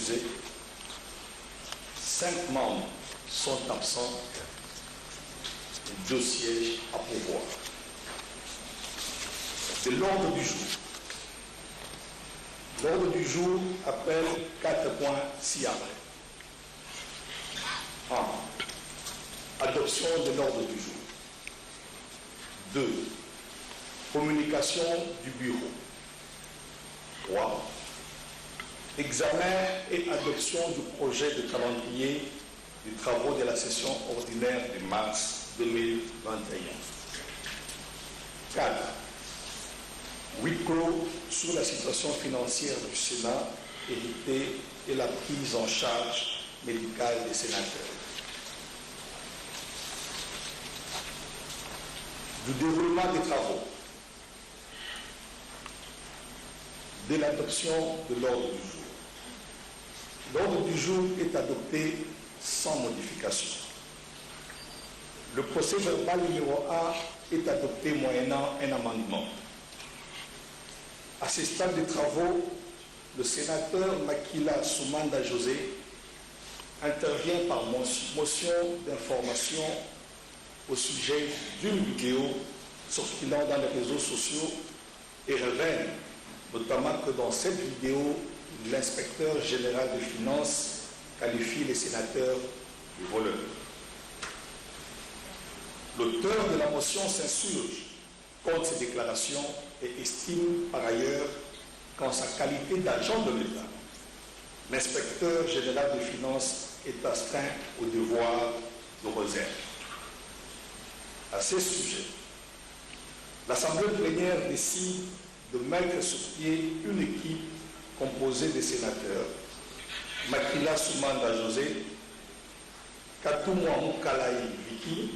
refusé. 5 membres sont absents et 2 sièges à pourvoir. C'est l'ordre du jour. L'ordre du jour appelle 4 points ci-après. 1. Adoption de l'ordre du jour. 2. Communication du bureau. 3. Examen et adoption du projet de calendrier des travaux de la session ordinaire de mars 2021. 4. Huis clos sur la situation financière du Sénat héritée et la prise en charge médicale des sénateurs. Du déroulement des travaux. De l'adoption de l'ordre du jour. L'ordre du jour est adopté sans modification. Le procès verbal numéro 1 est adopté moyennant un amendement. À ce stade des travaux, le sénateur Makila Soumanda José intervient par motion d'information au sujet d'une vidéo circulant dans les réseaux sociaux et révèle notamment que dans cette vidéo, l'inspecteur général des finances qualifie les sénateurs de voleurs. L'auteur de la motion s'insurge contre ces déclarations et estime par ailleurs qu'en sa qualité d'agent de l'État, l'inspecteur général des finances est astreint au devoir de réserve. À ce sujet, l'Assemblée plénière décide de mettre sur pied une équipe composée de sénateurs Makila Soumanda José, Katumwa Mukalaï Viki,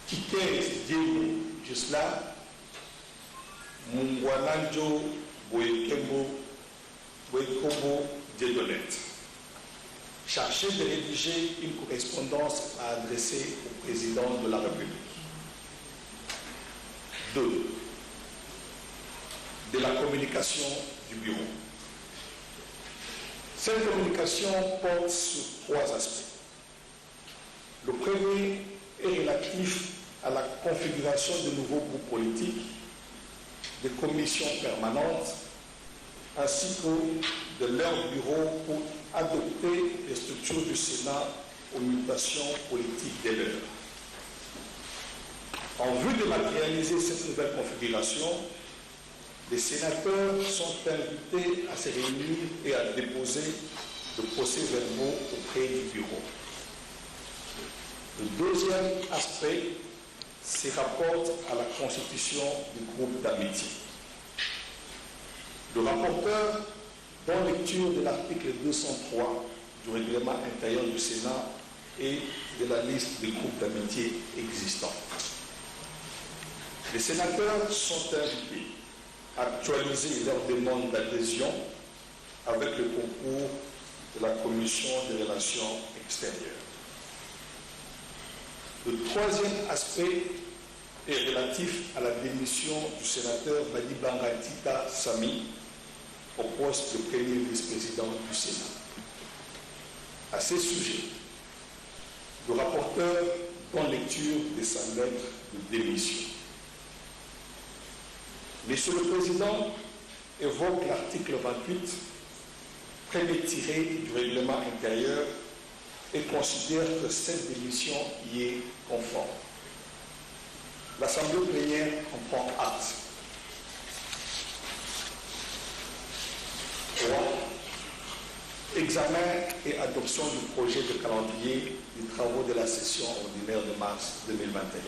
Kiket Diego Gisla, Mungwananjo Boyekobo Dieudonette, chargé de rédiger une correspondance à adresser au président de la République. 2. De la communication du bureau. Cette communication porte sur 3 aspects. Le premier est relatif à la configuration de nouveaux groupes politiques, des commissions permanentes, ainsi que de leur bureau pour adopter les structures du Sénat aux mutations politiques de l'heure. En vue de matérialiser cette nouvelle configuration, les sénateurs sont invités à se réunir et à déposer de procès-verbaux auprès du bureau. Le deuxième aspect se rapporte à la constitution du groupe d'amitié. Le rapporteur, dans lecture de l'article 203 du règlement intérieur du Sénat et de la liste des groupes d'amitié existants. Les sénateurs sont invités à actualiser leur demande d'adhésion avec le concours de la Commission des relations extérieures. Le troisième aspect est relatif à la démission du sénateur Badibanga Tita Sami au poste de premier vice-président du Sénat. À ce sujet, le rapporteur prend lecture de sa lettre de démission. Monsieur le Président évoque l'article 28, premier tiré du règlement intérieur, et considère que cette démission y est conforme. L'Assemblée plénière en prend acte. 3. Examen et adoption du projet de calendrier des travaux de la session ordinaire de mars 2021.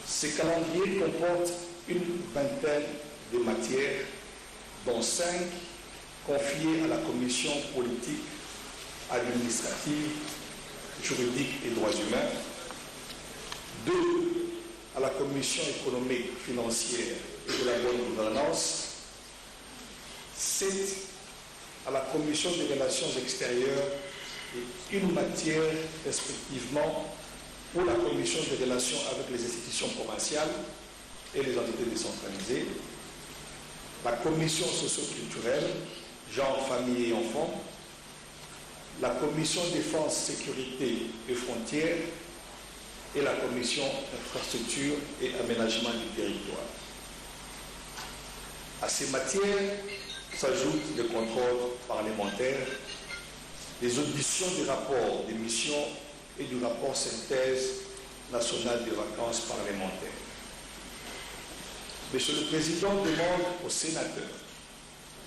Ce calendrier comporte une vingtaine de matières, dont 5 confiées à la Commission politique, administrative, juridique et droits humains, 2 à la Commission économique, financière et de la bonne gouvernance, 7 à la Commission des relations extérieures et une matière respectivement pour la Commission des relations avec les institutions provinciales et les entités décentralisées, la Commission socio-culturelle, genre, famille et enfants, la commission défense, sécurité et frontières et la commission infrastructure et aménagement du territoire. À ces matières s'ajoutent les contrôles parlementaires, les auditions du rapport des missions et du rapport synthèse national des vacances parlementaires. Monsieur le Président demande aux sénateurs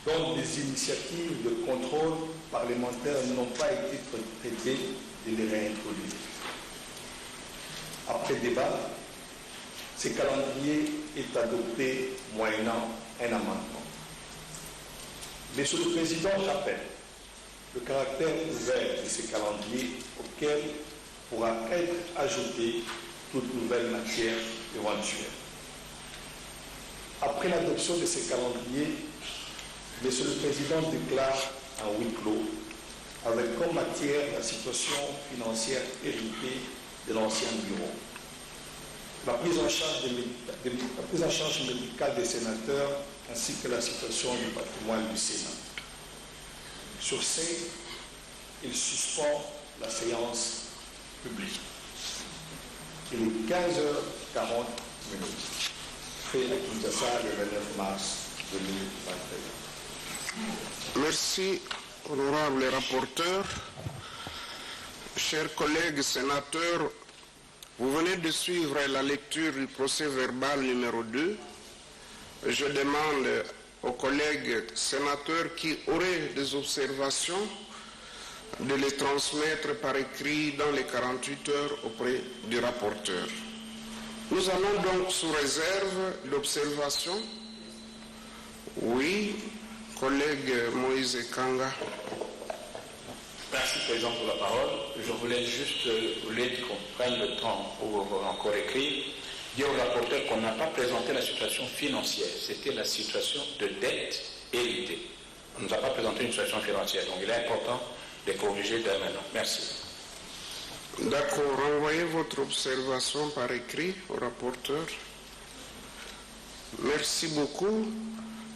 dont des initiatives de contrôle parlementaire n'ont pas été traitées de les réintroduire. Après débat, ce calendrier est adopté moyennant un amendement. Monsieur le Président rappelle le caractère ouvert de ce calendrier auquel pourra être ajoutée toute nouvelle matière éventuelle. Après l'adoption de ce calendrier, Monsieur le Président déclare en huis clos avec comme matière la situation financière héritée de l'ancien bureau, la prise en charge médicale des sénateurs ainsi que la situation du patrimoine du Sénat. Sur ce, il suspend la séance publique. Il est 15h40, fait à Kinshasa le 29 mars 2021. Merci, honorable rapporteur. Chers collègues sénateurs, vous venez de suivre la lecture du procès verbal numéro 2. Je demande aux collègues sénateurs qui auraient des observations de les transmettre par écrit dans les 48 heures auprès du rapporteur. Nous allons donc sous réserve d'observation. Oui, collègue Moïse Kanga. Merci, Président, pour la parole. Je voulais juste, au lieu qu'on prenne le temps pour encore écrire, dire au rapporteur qu'on n'a pas présenté la situation financière. C'était la situation de dette héritée. On ne nous a pas présenté une situation financière. Donc, il est important de corriger dès maintenant. Merci. D'accord. Renvoyez votre observation par écrit au rapporteur. Merci beaucoup.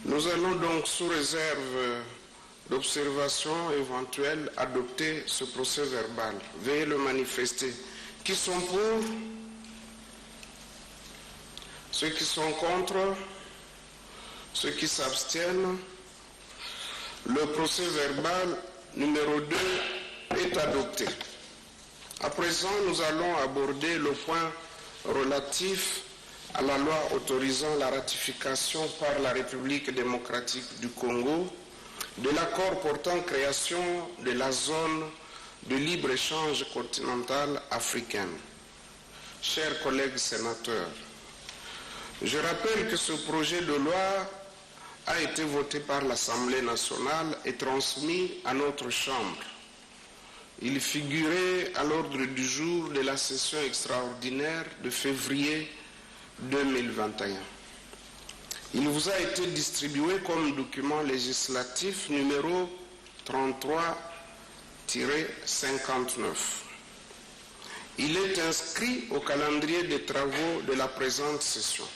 Nous allons donc, sous réserve d'observation éventuelle, adopter ce procès verbal. Veuillez le manifester. Qui sont pour? Ceux qui sont contre? Ceux qui s'abstiennent? Le procès verbal numéro 2 est adopté. À présent, nous allons aborder le point relatif à la loi autorisant la ratification par la République démocratique du Congo de l'accord portant création de la zone de libre-échange continentale africaine. Chers collègues sénateurs, je rappelle que ce projet de loi a été voté par l'Assemblée nationale et transmis à notre Chambre. Il figurait à l'ordre du jour de la session extraordinaire de février 2021. Il vous a été distribué comme document législatif numéro 33-59. Il est inscrit au calendrier des travaux de la présente session.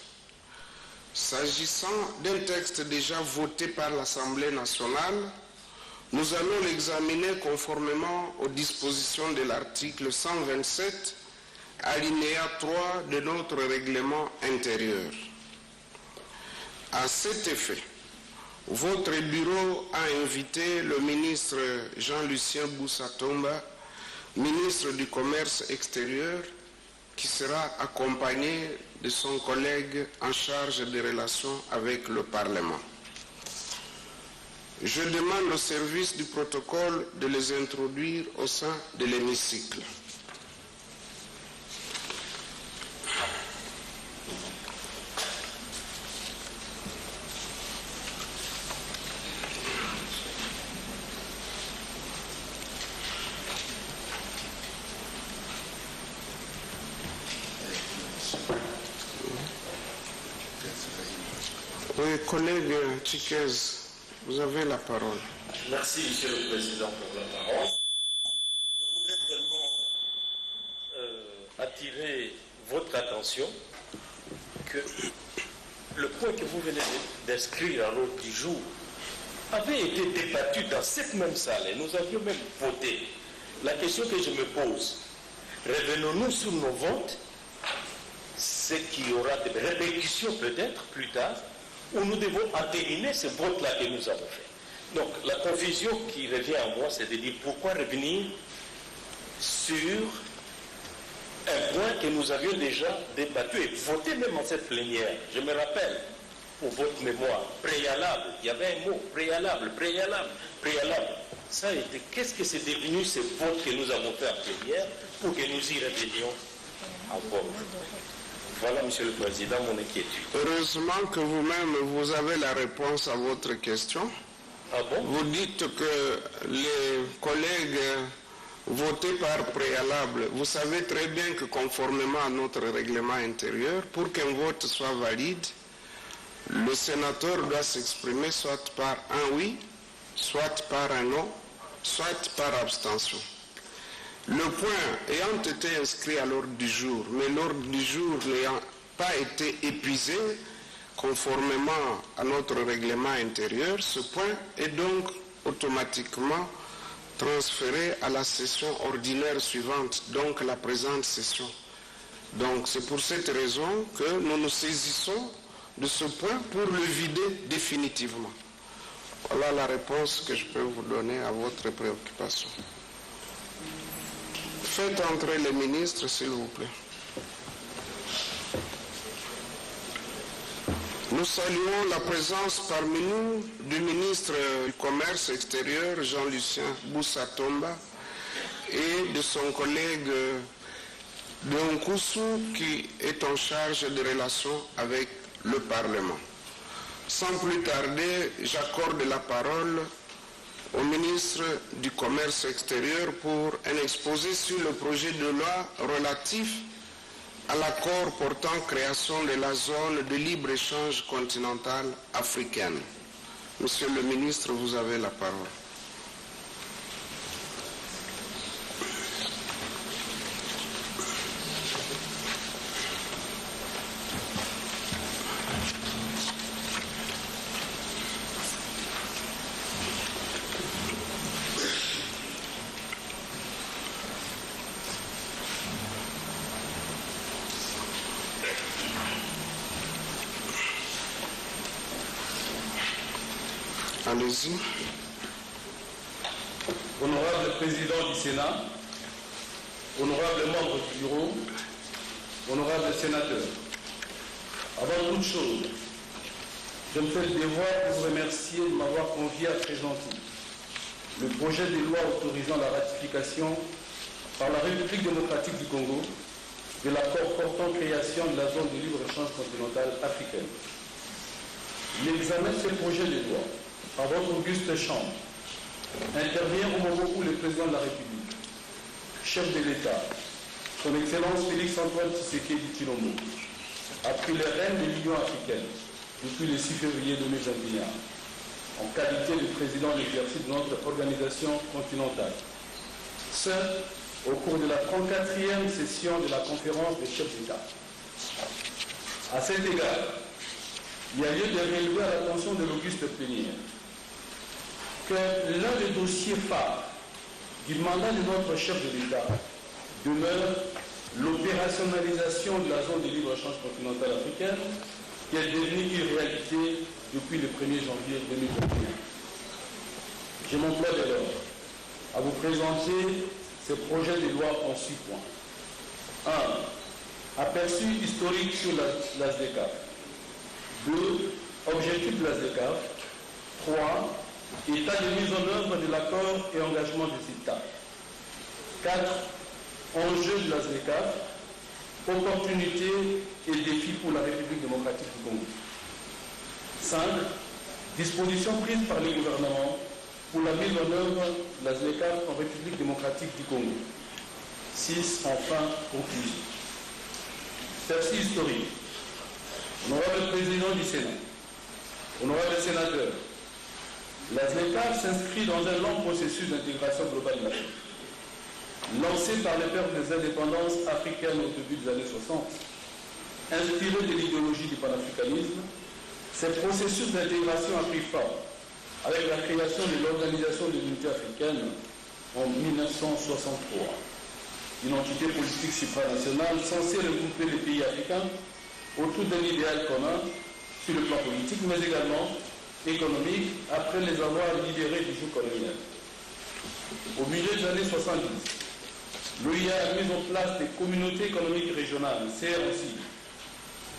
S'agissant d'un texte déjà voté par l'Assemblée nationale, nous allons l'examiner conformément aux dispositions de l'article 127, alinéa 3 de notre règlement intérieur. À cet effet, votre bureau a invité le ministre Jean-Lucien Boussatomba, ministre du Commerce extérieur, qui sera accompagné de son collègue en charge des relations avec le Parlement. Je demande au service du protocole de les introduire au sein de l'hémicycle. Oui, collègue Chiquez, vous avez la parole. Merci, Monsieur le Président, pour la parole. Je voudrais seulement attirer votre attention que le point que vous venez d'inscrire à l'ordre du jour avait été débattue dans cette même salle et nous avions même voté. La question que je me pose, revenons-nous sur nos votes, ce qui aura des répercussions peut-être plus tard, où nous devons entériner ce vote-là que nous avons fait. Donc la confusion qui revient à moi, c'est de dire pourquoi revenir sur un point que nous avions déjà débattu et voté même en cette plénière. Je me rappelle, pour votre mémoire, préalable, il y avait un mot, préalable. Ça a été, qu'est-ce que c'est devenu ce vote que nous avons fait en plénière pour que nous y revenions encore? Voilà, Monsieur le Président, mon inquiétude. Heureusement que vous-même, vous avez la réponse à votre question. Ah bon? Vous dites que les collègues votaient par préalable. Vous savez très bien que conformément à notre règlement intérieur, pour qu'un vote soit valide, le sénateur doit s'exprimer soit par un oui, soit par un non, soit par abstention. Le point ayant été inscrit à l'ordre du jour, mais l'ordre du jour n'ayant pas été épuisé, conformément à notre règlement intérieur, ce point est donc automatiquement transféré à la session ordinaire suivante, donc la présente session. Donc c'est pour cette raison que nous nous saisissons de ce point pour le vider définitivement. Voilà la réponse que je peux vous donner à votre préoccupation. Faites entrer les ministres, s'il vous plaît. Nous saluons la présence parmi nous du ministre du Commerce extérieur, Jean-Lucien Boussatomba, et de son collègue Deonkoussou, qui est en charge des relations avec le Parlement. Sans plus tarder, j'accorde la parole au ministre du Commerce extérieur pour un exposé sur le projet de loi relatif à l'accord portant création de la zone de libre-échange continentale africaine. Monsieur le ministre, vous avez la parole. Allez-y. Honorable Président du Sénat, honorables membres du bureau, honorables sénateurs, avant toute chose, je me fais le devoir de vous remercier de m'avoir convié à présenter le projet de loi autorisant la ratification par la République démocratique du Congo de l'accord portant création de la zone de libre-échange continentale africaine. L'examen de ce projet de loi par votre auguste chambre intervient au moment où le président de la République, chef de l'État, son Excellence Félix-Antoine Tshisekedi Tshilombo, a pris les rênes de l'Union africaine depuis le 6 février 2021, en qualité de président de l'exercice de notre organisation continentale. Ce, au cours de la 34e session de la conférence des chefs d'État. À cet égard, il y a lieu de relever à l'attention de l'auguste plénière que l'un des dossiers phares du mandat de notre chef de l'État demeure l'opérationnalisation de la zone de libre-échange continentale africaine qui est devenue une réalité depuis le 1er janvier 2021. Je m'emploie dès lors à vous présenter ce projet de loi en 6 points. 1. Aperçu historique sur l'ASDECAF. 2. Objectif de l'ASDECAF. 3. État de mise en œuvre de l'accord et engagement des États. 4. Enjeux de l'ASDECAF. Opportunités et défis pour la République démocratique du Congo. 5. Dispositions prises par le gouvernement pour la mise en œuvre de l'ASDECAF en République démocratique du Congo. 6. Enfin, conclusion. Perçu historique. Honorable Président du Sénat, honorables sénateurs, l'ASDECAF s'inscrit dans un long processus d'intégration globale majeure. Lancé par les pères des indépendances africaines au début des années 60, inspiré de l'idéologie du panafricanisme, ce processus d'intégration a pris forme avec la création de l'Organisation de l'Unité africaine en 1963, une entité politique supranationale censée regrouper les pays africains autour d'un idéal commun sur le plan politique, mais également économique, après les avoir libérés du joug colonial. Au milieu des années 70, l'OIA a mis en place des communautés économiques régionales, CROC,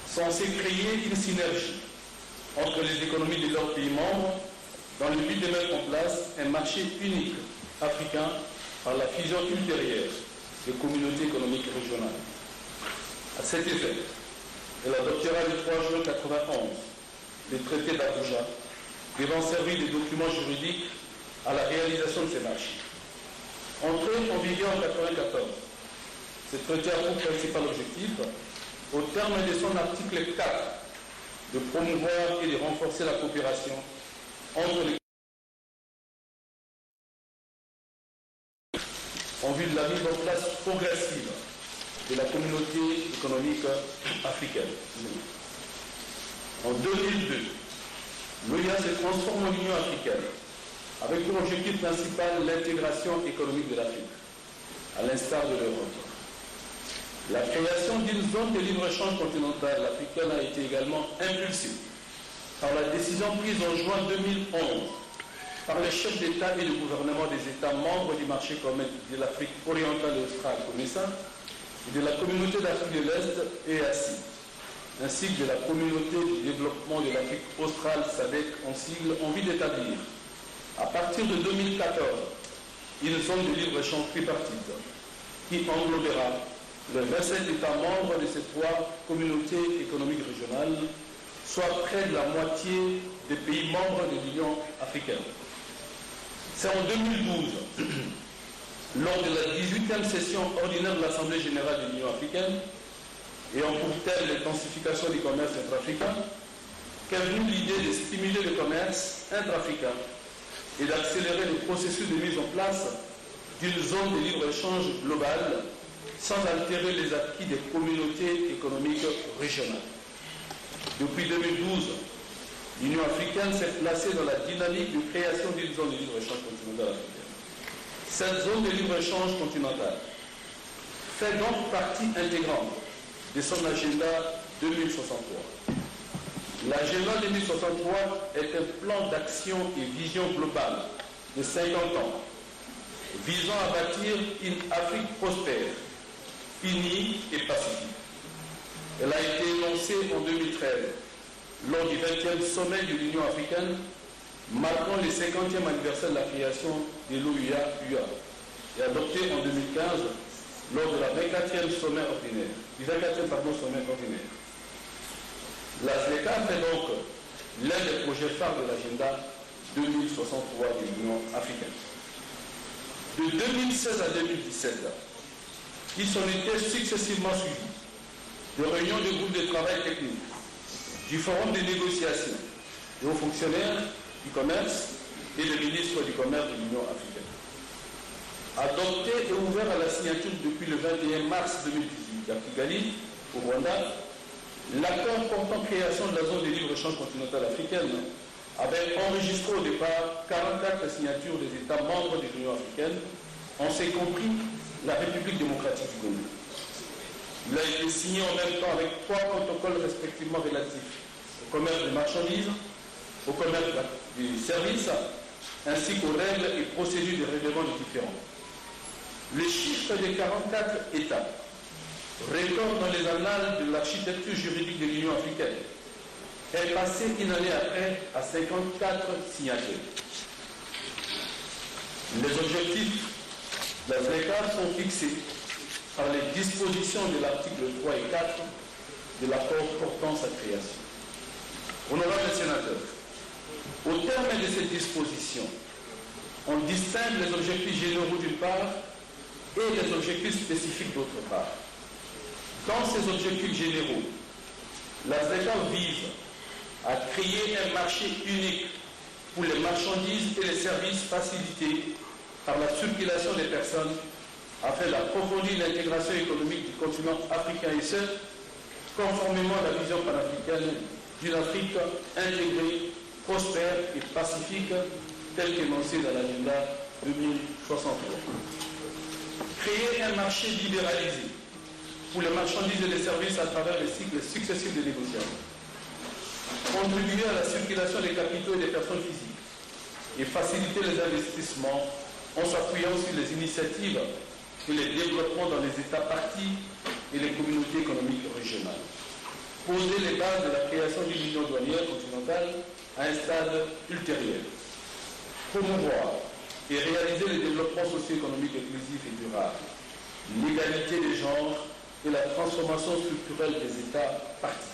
censées créer une synergie entre les économies de leurs pays membres dans le but de mettre en place un marché unique africain par la fusion ultérieure des communautés économiques régionales. À cet effet, elle adoptera le 3 juin 1991 le traité d'Abuja, devant servir de document juridique à la réalisation de ces marchés. Entré en vigueur en 1994, ce traité a pour principal objectif, au terme de son article 4, de promouvoir et de renforcer la coopération entre les en vue de la mise en place progressive de la communauté économique africaine. En 2002, l'OIA se transforme en Union africaine, avec pour objectif principal l'intégration économique de l'Afrique, à l'instar de l'Europe. La création d'une zone de libre-échange continentale africaine a été également impulsée par la décision prise en juin 2011 par les chefs d'État et de gouvernement des États membres du marché commun de l'Afrique orientale et australe, COMESA, et de la communauté d'Afrique de l'Est, EAC, ainsi que de la communauté du développement de l'Afrique australe, SADC, en sigle, en vue d'établir, à partir de 2014, une zone de libre-échange tripartite qui englobera les 27 États membres de ces trois communautés économiques régionales, soit près de la moitié des pays membres de l'Union africaine. C'est en 2012, lors de la 18e session ordinaire de l'Assemblée générale de l'Union africaine, ayant pour thème l'intensification du commerce intra-africain, qu'est venue l'idée de stimuler le commerce intra-africain et d'accélérer le processus de mise en place d'une zone de libre-échange globale sans altérer les acquis des communautés économiques régionales. Depuis 2012, l'Union africaine s'est placée dans la dynamique de création d'une zone de libre-échange continentale africaine. Cette zone de libre-échange continentale fait donc partie intégrante de son agenda 2063. L'agenda 2063 est un plan d'action et vision globale de 50 ans visant à bâtir une Afrique prospère, unie et pacifique. Elle a été énoncée en 2013 lors du 20e sommet de l'Union africaine marquant le 50e anniversaire de la création de l'OUA et adoptée en 2015 lors de la 24e sommet ordinaire, sommet ordinaire. La ZLECA fait donc l'un des projets phares de l'agenda 2063 de l'Union africaine. De 2016 à 2017, qui sont été successivement suivis de réunions de groupes de travail technique, du forum de négociation des hauts fonctionnaires du commerce et des ministres du commerce de l'Union africaine. Adopté et ouvert à la signature depuis le 21 mars 2018 à Kigali, au Rwanda, l'accord portant création de la zone de libre-échange continentale africaine avait enregistré au départ 44 signatures des États membres de l'Union africaine, en s'est compris la République démocratique du Congo. Il a été signé en même temps avec 3 protocoles respectivement relatifs au commerce des marchandises, au commerce des services, ainsi qu'aux règles et procédures de règlement des différends. Le chiffre des 44 États, record dans les annales de l'architecture juridique de l'Union africaine, est passé une année après à 54 signataires. Les objectifs de la ZLECA sont fixés par les dispositions de l'article 3 et 4 de l'accord portant sa création. Honorables sénateurs, au terme de ces dispositions, on distingue les objectifs généraux d'une part et les objectifs spécifiques d'autre part. Dans ces objectifs généraux, la ZLECA vise à créer un marché unique pour les marchandises et les services facilités par la circulation des personnes afin d'approfondir l'intégration économique du continent africain et ce, conformément à la vision panafricaine d'une Afrique intégrée prospère et pacifique tel qu'énoncé dans l'agenda 2063. Créer un marché libéralisé pour les marchandises et les services à travers les cycles successifs de négociations. Contribuer à la circulation des capitaux et des personnes physiques et faciliter les investissements en s'appuyant sur les initiatives et les développements dans les États parties et les communautés économiques régionales. Poser les bases de la création d'une union douanière continentale à un stade ultérieur. Promouvoir et réaliser le développement socio-économique inclusif et durable, l'égalité des genres et la transformation structurelle des États parties.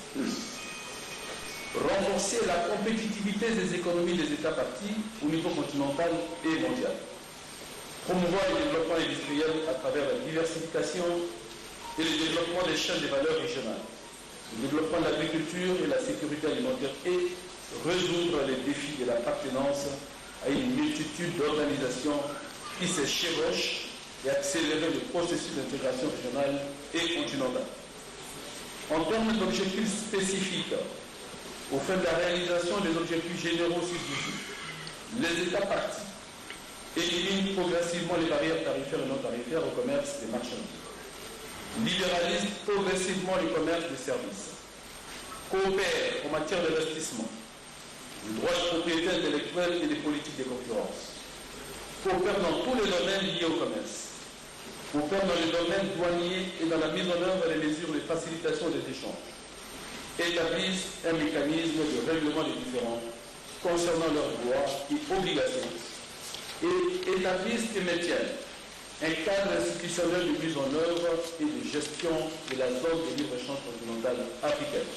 Renforcer la compétitivité des économies des États parties au niveau continental et mondial. Promouvoir le développement industriel à travers la diversification et le développement des chaînes de valeur régionales, le développement de l'agriculture et la sécurité alimentaire et résoudre les défis de l'appartenance à une multitude d'organisations qui se chevauchent et accélérer le processus d'intégration régionale et continentale. En termes d'objectifs spécifiques, au fin de la réalisation des objectifs généraux suscités, les États parties éliminent progressivement les barrières tarifaires et non tarifaires au commerce des marchandises, libéralisent progressivement le commerce des services, coopèrent en matière d'investissement, le droit de propriété intellectuelle et des politiques de concurrence, coopèrent dans tous les domaines liés au commerce, coopèrent dans les domaines douaniers et dans la mise en œuvre des mesures de facilitation des échanges, établissent un mécanisme de règlement des différends concernant leurs droits et obligations et établissent et maintiennent un cadre institutionnel de mise en œuvre et de gestion de la zone de libre-échange continentale africaine.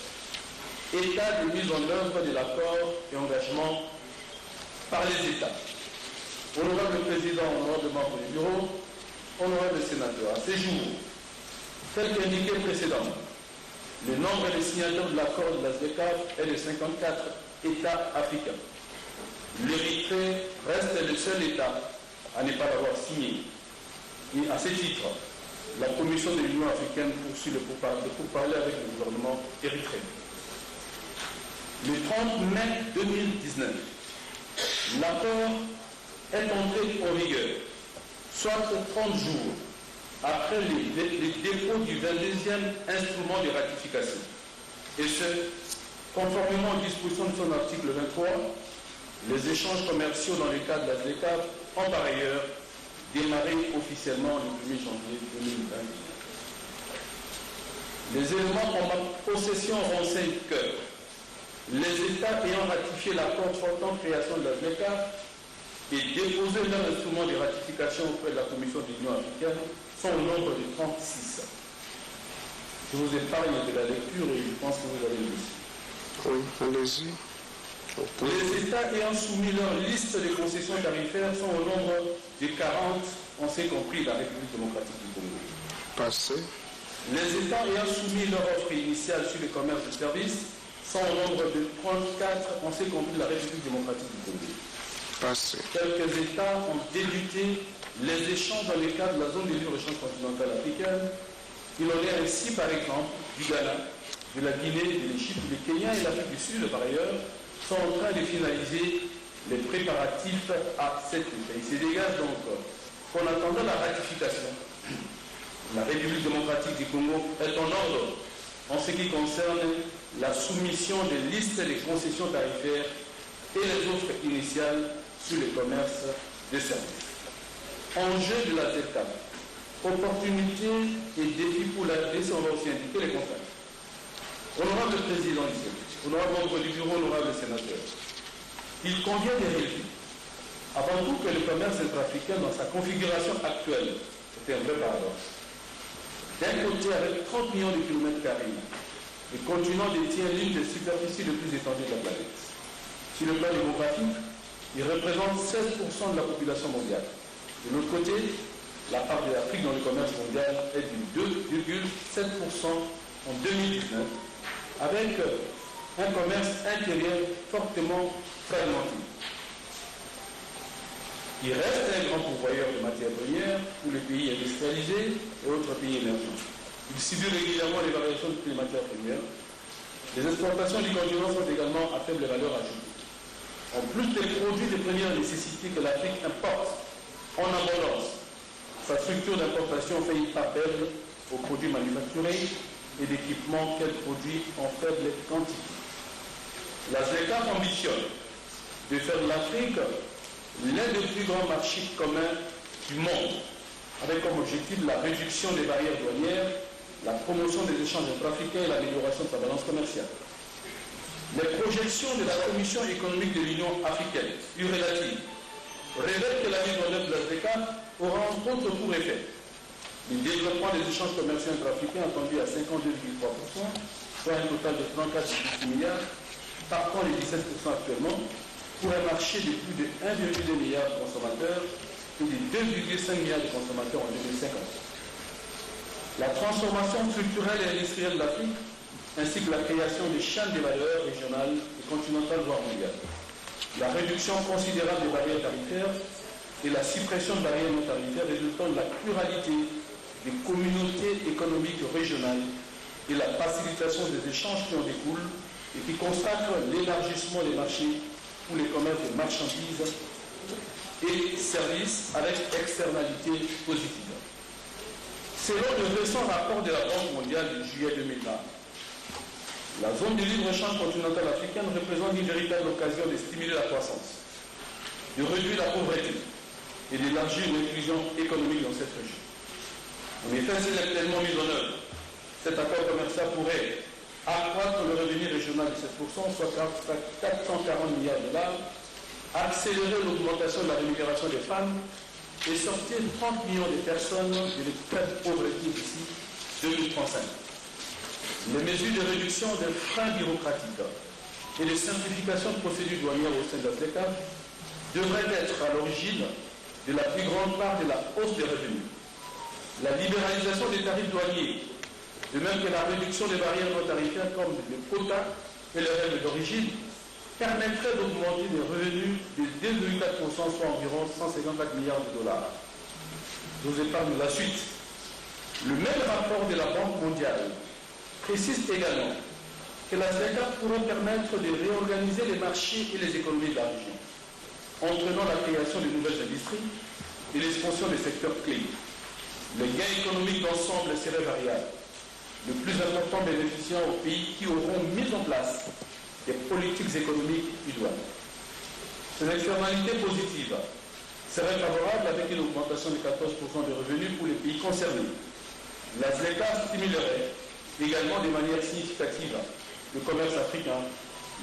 État de mise en œuvre de l'accord et engagement par les États. Honorable Président, honorable membre du Bureau, honorable sénateur, à ces jours, tel qu'indiqué précédemment, le nombre de signataires de l'accord de la ZLECAf est de 54 États africains. L'Érythrée reste le seul État à ne pas l'avoir signé. Et à ce titre, la Commission de l'Union africaine poursuit le pourparlers avec le gouvernement érythréen. Le 30 mai 2019, l'accord est entré en vigueur, soit 30 jours après les dépôts du 22e instrument de ratification. Et ce, conformément aux dispositions de son article 23, les échanges commerciaux dans le cadre de la ZLECAf ont par ailleurs démarré officiellement le 1er janvier 2020. Les éléments en ma possession renseignent que les États ayant ratifié l'accord portant création de la ZLECAf et déposé leur instrument de ratification auprès de la Commission de l'Union africaine sont au nombre de 36. Je vous épargne de la lecture et je pense que vous allez le lire. Oui, allez-y. Les États ayant soumis leur liste de concessions tarifaires sont au nombre de 40, on s'est compris la République démocratique du Congo. Passé. Les États ayant soumis leur offre initiale sur le commerce de services sont au nombre de 34, on s'est compris la République démocratique du Congo. Passé. Quelques États ont débuté les échanges dans le cadre de la zone de libre-échange continentale africaine. Il en est ainsi, par exemple, du Ghana, de la Guinée, de l'Égypte, le Kenya et l'Afrique du Sud, par ailleurs, sont en train de finaliser les préparatifs à cette lutte. Il se dégage donc qu'en attendant la ratification, la République démocratique du Congo est en ordre en ce qui concerne la soumission des listes des concessions tarifaires et les offres initiales sur le commerce des services. Enjeu de la ZLECAf, opportunités et défis pour la RDC, on va aussi indiquer les contraintes. Honorable Président du Sénat, honorable membre du Bureau, honorable sénateur, il convient de relever avant tout que le commerce intra-africain dans sa configuration actuelle est un vrai paradoxe. D'un côté, avec 30 millions de kilomètres carrés, le continent détient l'une des superficies les plus étendues de la planète. Sur le plan démographique, il représente 16% de la population mondiale. De l'autre côté, la part de l'Afrique dans le commerce mondial est de 2,7% en 2019, avec un commerce intérieur fortement fragmenté. Il reste un grand pourvoyeur de matières premières pour les pays industrialisés et autres pays émergents. Il subit régulièrement les variations de prix des matières premières. Les exportations du continent sont également à faible valeur ajoutée. En plus des produits de première nécessité que l'Afrique importe en abondance, sa structure d'importation fait une part belle aux produits manufacturés et d'équipements qu'elle produit en faible quantité. La ZLECAf ambitionne de faire de l'Afrique l'un des plus grands marchés communs du monde, avec comme objectif la réduction des barrières douanières, la promotion des échanges intra-africains et l'amélioration de sa balance commerciale. Les projections de la Commission économique de l'Union africaine, URELATIV, révèlent que la mise en œuvre de la ZLECAf aura entre autres pour effet le développement des échanges commerciaux intra-africains attendu à 52,3%, soit un total de 34,6 milliards, partant les 17% actuellement, pour un marché de plus de 1,2 milliard de consommateurs et de 2,5 milliards de consommateurs en 2050. La transformation structurelle et industrielle de l'Afrique, ainsi que la création des chaînes de valeur régionales et continentales voire mondiales, la réduction considérable des barrières tarifaires et la suppression de barrières non tarifaires résultant de la pluralité des communautés économiques régionales et la facilitation des échanges qui en découlent et qui consacrent l'élargissement des marchés pour les commerces de marchandises et services avec externalités positives. Selon le récent rapport de la Banque mondiale de juillet 2020, la zone de libre-échange continentale africaine représente une véritable occasion de stimuler la croissance, de réduire la pauvreté et d'élargir l'inclusion économique dans cette région. En effet, s'il est pleinement mis en œuvre, cet accord commercial pourrait accroître le revenu régional de 7%, soit 440 milliards de dollars, accélérer l'augmentation de la rémunération des femmes et sortir 30 millions de personnes de l'extrême pauvreté d'ici 2035. Les mesures de réduction des freins bureaucratiques et de simplification de procédures douanières au sein de la ZLECAf devraient être à l'origine de la plus grande part de la hausse des revenus. La libéralisation des tarifs douaniers, de même que la réduction des barrières non tarifaires comme les quotas et les règles d'origine, permettrait d'augmenter les revenus de 2,4%, soit environ 154 milliards de dollars. Je vous épargne la suite. Le même rapport de la Banque mondiale précise également que la ZLECAf pourrait permettre de réorganiser les marchés et les économies de la région, entraînant la création de nouvelles industries et l'expansion des secteurs clés. Les gains économiques d'ensemble seraient variables, le plus important bénéficiant aux pays qui auront mis en place des politiques économiques idoines. Ces externalités positives seraient favorables avec une augmentation de 14% des revenus pour les pays concernés. La ZLECAf stimulerait également de manière significative le commerce africain,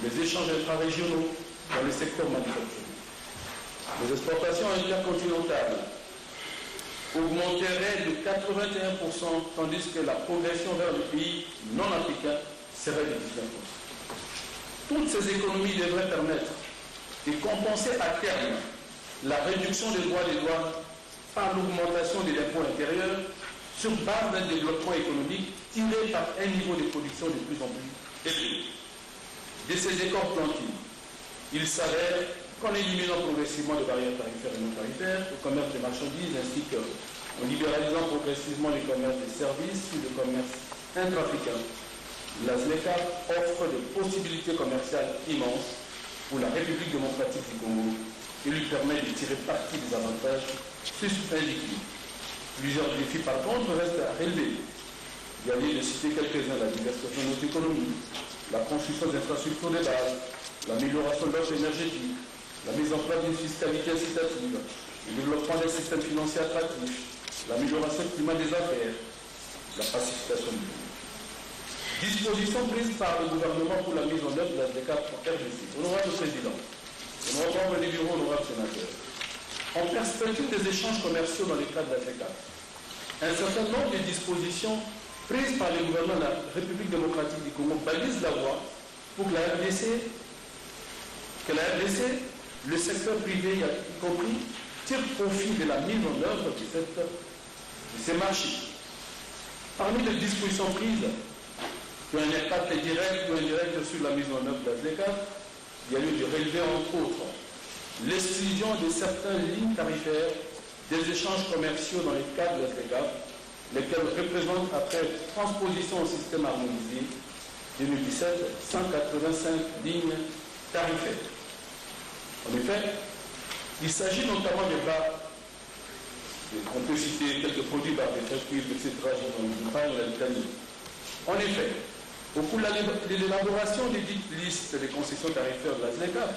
les échanges intra-régionaux dans le secteur manufacturier. Les exportations intercontinentales augmenterait de 81%, tandis que la progression vers les pays non africains serait de 19%. Toutes ces économies devraient permettre de compenser à terme la réduction des droits des douanes par l'augmentation de l'impôt intérieur sur base d'un développement économique tiré par un niveau de production de plus en plus élevé. De ces écarts plantés, il s'avère qu'en éliminant progressivement les barrières tarifaires et non tarifaires, le commerce des marchandises ainsi qu'en libéralisant progressivement les commerces des services ou le commerce intra-africain, la ZLECAf offre des possibilités commerciales immenses pour la République démocratique du Congo et lui permet de tirer parti des avantages indiqués. Plusieurs défis par contre restent à relever. Il y a lieu de citer quelques-uns: la diversification de notre économie, la construction d'infrastructures de base, l'amélioration de l'offre énergétique, la mise en place d'une fiscalité incitative, le développement des systèmes financiers attractifs, l'amélioration du climat des affaires, la pacification du pays. Dispositions prises par le gouvernement pour la mise en œuvre de la ZLECAf en RDC. Honorable Président, honorable membre du bureau, honorable sénateur, en perspective des échanges commerciaux dans le cadre de la ZLECAf, un certain nombre de dispositions prises par le gouvernement de la République démocratique du Congo balisent la voie pour que la RDC, le secteur privé y compris, tire profit de la mise en œuvre de ces marchés. Parmi les dispositions prises qui ont un impact direct ou indirect sur la mise en œuvre de la ZLECAf, il y a lieu de relever entre autres l'exclusion de certaines lignes tarifaires des échanges commerciaux dans le cadre de la ZLECAf, lesquels représentent, après transposition au système harmonisé 2017, 185 lignes tarifaires. En effet, il s'agit notamment des bas, on peut citer quelques produits barres de fer cuivre, etc., la Lituanie. En effet, au cours de l'élaboration des dites listes des concessions tarifaires de la ZLECA,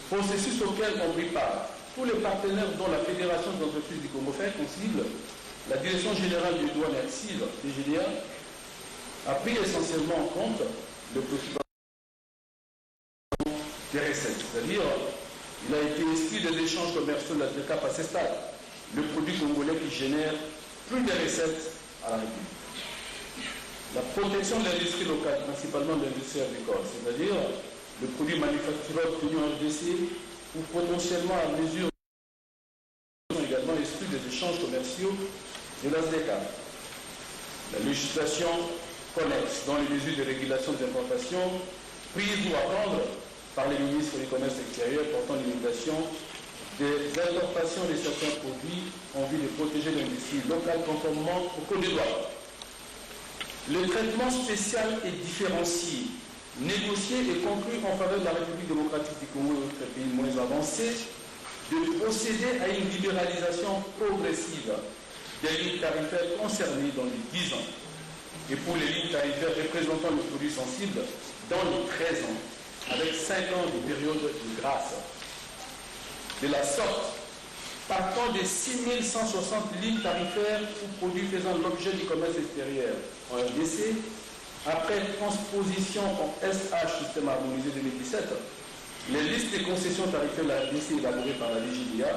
processus auquel ont pris part tous les partenaires dont la Fédération des entreprises du Congo fait consigne, la Direction générale des douanes et accises, DGDA, a pris essentiellement en compte le préoccupation des recettes, c'est-à-dire il a été exclu des échanges commerciaux de la ZLECA à ce stade, le produit congolais qui génère plus de recettes à la République. La protection de l'industrie locale, principalement de l'industrie agricole, c'est-à-dire le produit manufacturé obtenu en RDC ou potentiellement à mesure également exclu des échanges commerciaux de la ZLECA. La législation connexe dans les mesures de régulation des importations prises ou à prendre par les ministres du commerce extérieur portant limitation des importations de certains produits en vue de protéger l'industrie locale conformément au code des douanes. Le traitement spécial et différencié, négocié et conclu en faveur de la République démocratique du Congo et autres pays moins avancés, de procéder à une libéralisation progressive des lignes tarifaires concernées dans les 10 ans et pour les lignes tarifaires représentant les produits sensibles dans les 13 ans, avec 5 ans de période de grâce. De la sorte, partant des 6160 lignes tarifaires ou produits faisant l'objet du commerce extérieur en RDC, après transposition en SH, système harmonisé 2017, les listes des concessions tarifaires de la RDC élaborées par la DGDA,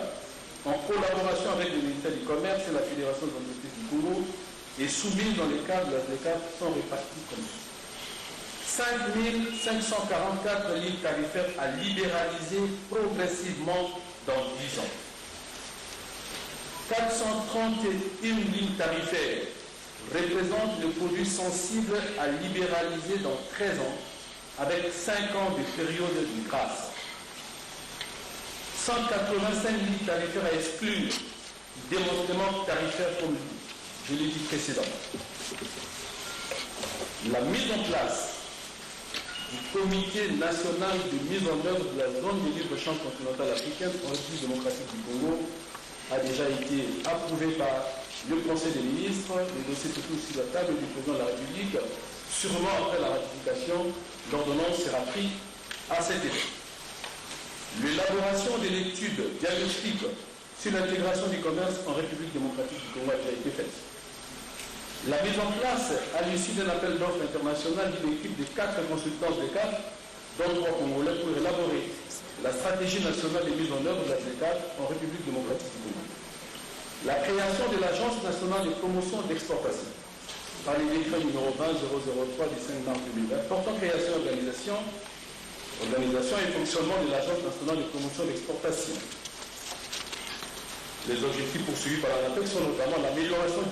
en collaboration avec le ministère du Commerce et la Fédération des entreprises du Congo, et soumises dans les cadres de la ZLECA sont réparties comme suit. 5544 lignes tarifaires à libéraliser progressivement dans 10 ans. 431 lignes tarifaires représentent le produit sensible à libéraliser dans 13 ans avec 5 ans de période de grâce. 185 lignes tarifaires à exclure, démantèlement tarifaire comme je l'ai dit précédemment. La mise en place du Comité national de mise en œuvre de la zone de libre-échange continentale africaine en République démocratique du Congo a déjà été approuvé par le Conseil des ministres. Le dossier se trouve sur la table du président de la République. Sûrement après la ratification, l'ordonnance sera prise à cet effet. L'élaboration de l'étude diagnostique sur l'intégration du commerce en République démocratique du Congo a déjà été faite. La mise en place, à l'issue d'un appel d'offres international d'une équipe de 4 consultants de CAF, dont 3 Congolais, pour élaborer la stratégie nationale de mise en œuvre de la ZLECA en République démocratique du Congo. La création de l'Agence nationale de promotion d'exportation par le décret numéro 20-003 du 5 mars 2020 portant création, organisation et fonctionnement de l'Agence nationale de promotion d'exportation. Les objectifs poursuivis par la NAPEC sont notamment l'amélioration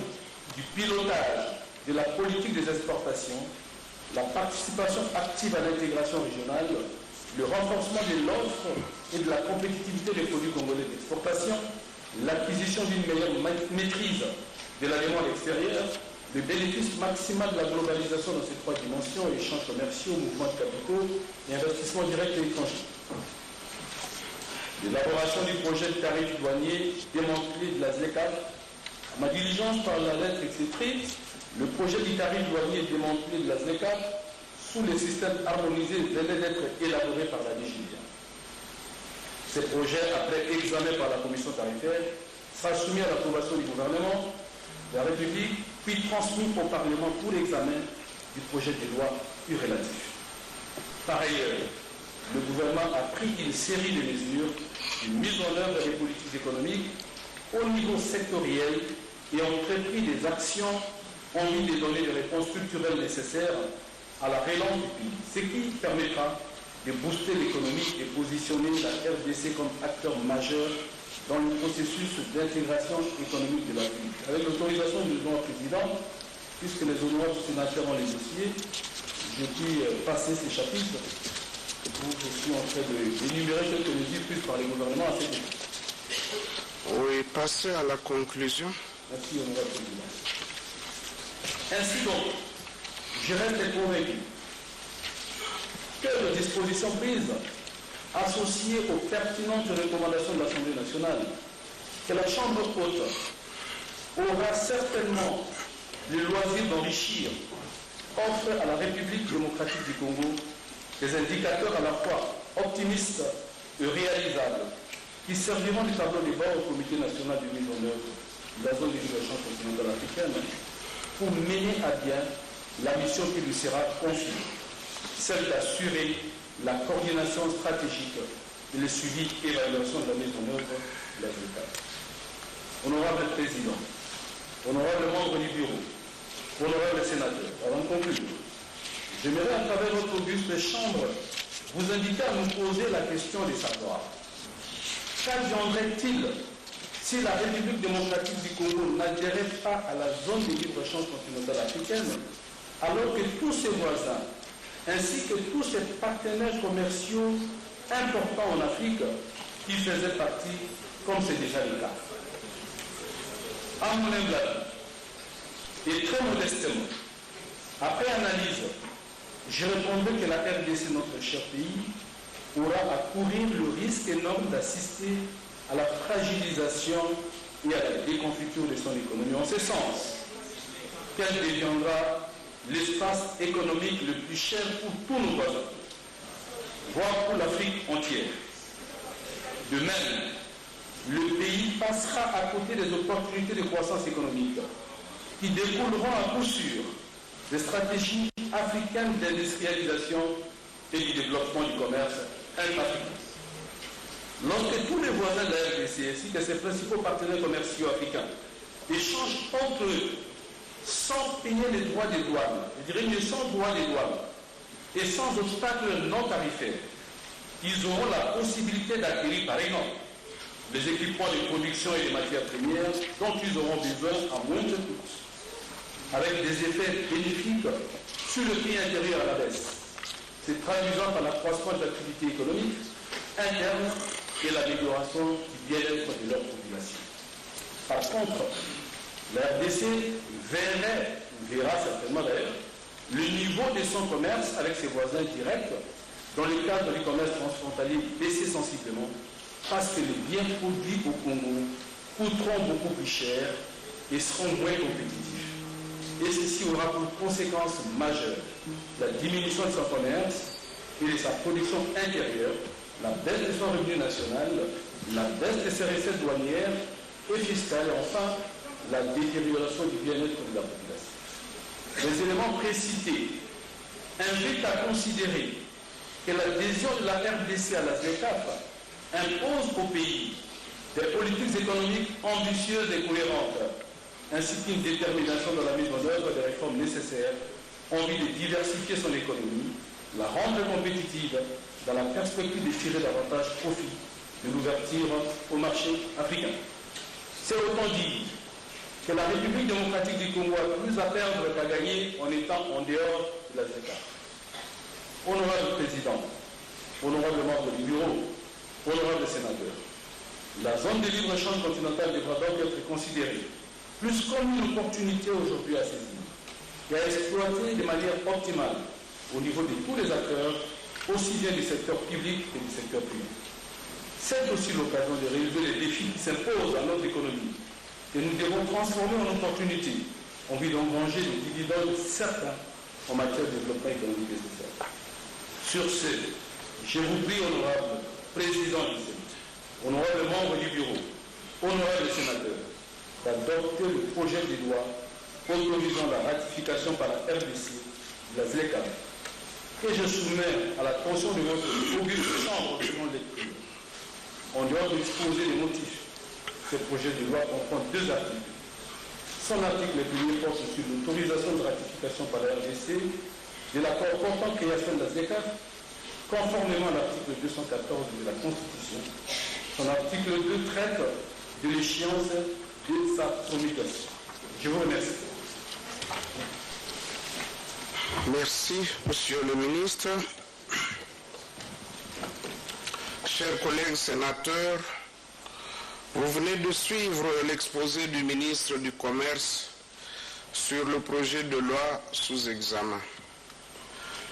du pilotage de la politique des exportations, la participation active à l'intégration régionale, le renforcement de l'offre et de la compétitivité des produits congolais d'exportation, l'acquisition d'une meilleure maîtrise de la demande extérieure, le bénéfice maximal de la globalisation dans ces 3 dimensions, échanges commerciaux, mouvements de capitaux et investissements directs et étrangers. L'élaboration du projet de tarif douanier démantelé de la ZLECA. À ma diligence par la lettre écrite, le projet du tarif douanier démantelé de la ZLECA sous les systèmes harmonisés venait d'être élaboré par la DGDA. Ce projet, après examen par la commission tarifaire, sera soumis à l'approbation du gouvernement de la République, puis transmis au Parlement pour l'examen du projet de loi relatif. Par ailleurs, le gouvernement a pris une série de mesures de mise en œuvre des politiques économiques au niveau sectoriel et ont entrepris des actions en vue de donner des réponses structurelles nécessaires à la relance du pays, ce qui permettra de booster l'économie et positionner la RDC comme acteur majeur dans le processus d'intégration économique de la ville. Avec l'autorisation du président, puisque les honorables sénateurs ont les dossiers, je puis passer ces chapitres où je suis en train d'énumérer quelques mesures prises par les gouvernements à cet effet. Oui, passez à la conclusion. Merci, honorable président. Ainsi donc, je reste convaincu que les dispositions prises associé aux pertinentes recommandations de l'Assemblée nationale, que la Chambre haute aura certainement le loisir d'enrichir, offre à la République démocratique du Congo des indicateurs à la fois optimistes et réalisables qui serviront de tableau de bord au Comité national de mise en œuvre de la zone de libre-échange continentale africaine pour mener à bien la mission qui lui sera confiée, celle d'assurer la coordination stratégique et le suivi et l'évaluation de la mise en œuvre de la ZLECAf. Honorable Président, honorable membre du bureau, honorable sénateur, avant de conclure, j'aimerais à travers votre auguste chambre vous inviter à nous poser la question de savoir qu'adviendrait-il si la République démocratique du Congo n'adhérait pas à la zone de libre-échange continentale africaine, alors que tous ses voisins, ainsi que tous ses partenaires commerciaux importants en Afrique, y faisaient partie, comme c'est déjà le cas. À mon humble avis, et très modestement, après analyse, je répondrai que la RDC, notre cher pays, aura à courir le risque énorme d'assister à la fragilisation et à la déconfiture de son économie. En ce sens, qu'elle deviendra l'espace économique le plus cher pour tous nos voisins, voire pour l'Afrique entière. De même, le pays passera à côté des opportunités de croissance économique qui découleront à coup sûr des stratégies africaines d'industrialisation et du développement du commerce intra-africain. Lorsque tous les voisins de la RDC ainsi que ses principaux partenaires commerciaux africains échangent entre eux sans payer les droits des douanes, je dirais mieux sans droits des douanes et sans obstacles non tarifaires, ils auront la possibilité d'acquérir par exemple les équipements de production et les matières premières dont ils auront besoin à moindre coût, avec des effets bénéfiques sur le prix intérieur à la baisse, se traduisant par l'accroissement de l'activité économique interne et l'amélioration du bien-être de leur population. Par contre, la RDC verra certainement d'ailleurs le niveau de son commerce avec ses voisins directs dans le cadre du commerce transfrontalier baisser sensiblement parce que les biens produits au Congo coûteront beaucoup plus cher et seront moins compétitifs. Et ceci aura pour conséquence majeure la diminution de son commerce et de sa production intérieure, la baisse de son revenu national, la baisse de ses recettes douanières et fiscales, et enfin la détérioration du bien-être de la population. Les éléments précités invitent à considérer que l'adhésion de la RDC à la ZLECAf impose au pays des politiques économiques ambitieuses et cohérentes, ainsi qu'une détermination dans la mise en œuvre des réformes nécessaires en vue de diversifier son économie, la rendre compétitive dans la perspective de tirer davantage profit de l'ouverture au marché africain. C'est autant dire que la République démocratique du Congo a plus à perdre qu'à gagner en étant en dehors de la ZLECAf. Honorable Président, honorable membre du bureau, honorable sénateur, la zone de libre-échange continentale devra donc être considérée plus comme une opportunité aujourd'hui à saisir et à exploiter de manière optimale au niveau de tous les acteurs, aussi bien du secteur public que du secteur privé. C'est aussi l'occasion de relever les défis qui s'imposent à notre économie que nous devons transformer en opportunité en vue d'engranger des dividendes certains en matière de développement économique et social. Sur ce, je vous prie, honorable Président du Sénat, honorable membre du bureau, honorable sénateur, d'adopter le projet de loi autorisant la ratification par la RDC de la ZLECAf que je soumets à l'attention de votre auguste chambre de seconde lecture. En dehors d'exposer les motifs, ce projet de loi comprend 2 articles. Son article premier porte sur l'autorisation de ratification par la RDC de l'accord portant création de la ZLECAf, conformément à l'article 214 de la Constitution. Son article 2 traite de l'échéance de sa promulgation. Je vous remercie. Merci, Monsieur le Ministre. Chers collègues sénateurs, vous venez de suivre l'exposé du ministre du Commerce sur le projet de loi sous examen.